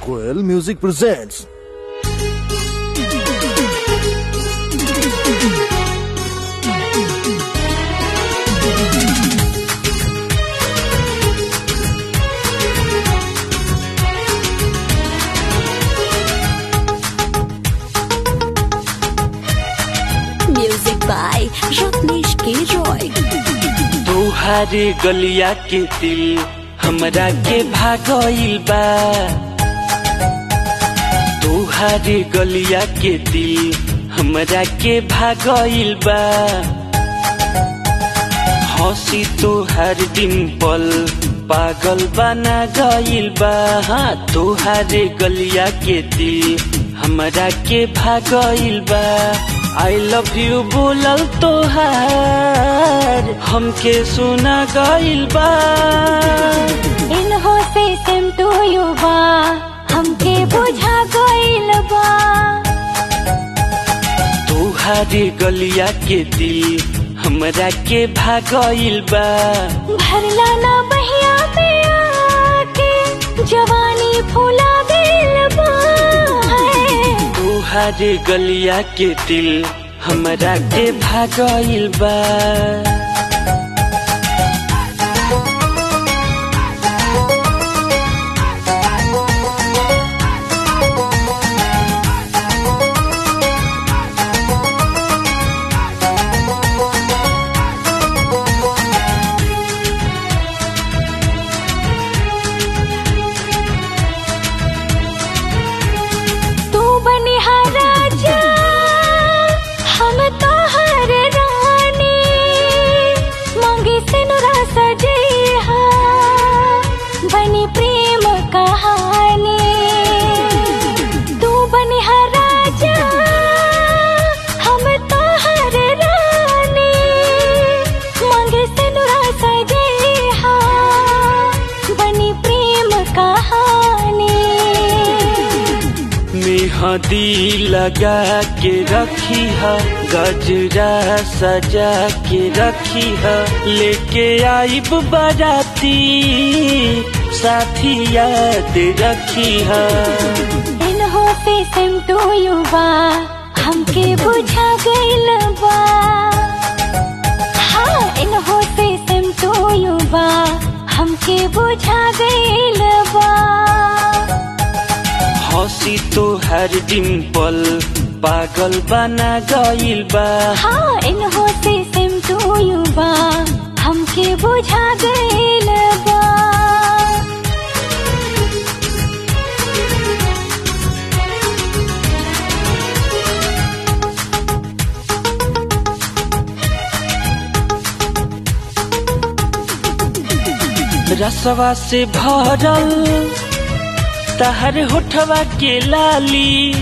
Koel Music presents. Music by Ratnesh के रॉय। तोहारे गलिया के दिल हमरा के भागइल बा, तोहारे गलिया के दिल हमरा के भागइल बा। हंसी तोहार डिम्पल पागल बना गइल बा। हाँ, तोहारे गलिया के दिल हमरा के भागइल बा। आई लव यू बोलल तोहार हमके सुना गइल बा। इन्हो से सेम टू यू बा, हमके बुझा गइल बा। तोहारे गलिया के दिल हमरा के भागइल बा। भरला ना बहिया में आके जवानी फूला गइल बा। तोहारे गलिया के दिल हमरा के भागइल बा। मेहंदी लगा के रखी है, गजरा सजा के रखी है। लेके आइब बाराती साथी याद रखी है। इन्हो से सेम टू यू बा, हमके बुझा गइल बा। हाँ, इन्हो से सेम टू यू बा, हमके बुझा गइल बा। हंसी तोहार डिम्पल पागल बना गइल बा। हाँ, इन्हो से सेम टू यू बा, हमके बुझा गइल बा। रसवा से भरल तहर होठवा के लाली,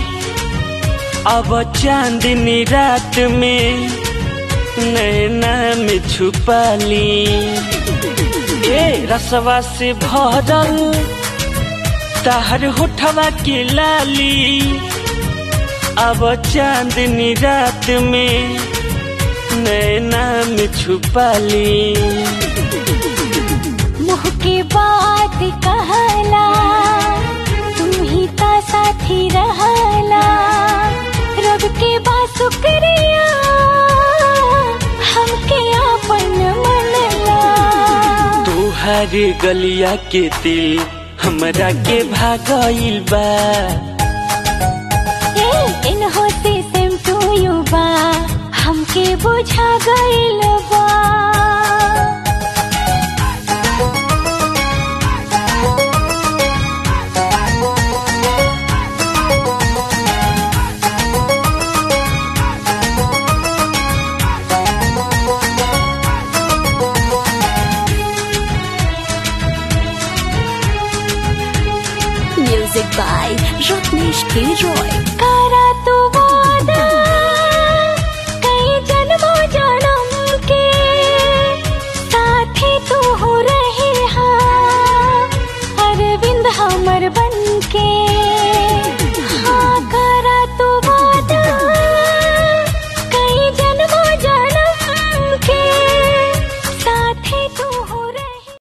अब चांदनी रात में नैना में छुपाली। ए रसवा से भरल तहर होठवा के लाली, अब चांदनी रात में नैना में छुपाली। मुँह की बात कहला, साथी रहला, रब के बा शुक्रिया, हमके आपन मनला। तोहारे गलिया के दिल हमरा के भागइल बा। इन्हो से सेम टू यू बा, हमके बुझा गइल बा। Music by रत्नेश के रॉय। करा तू वादा कई जन्मों जन्म के, साथी तू हो रहे हाँ अरविंद हमर बन के।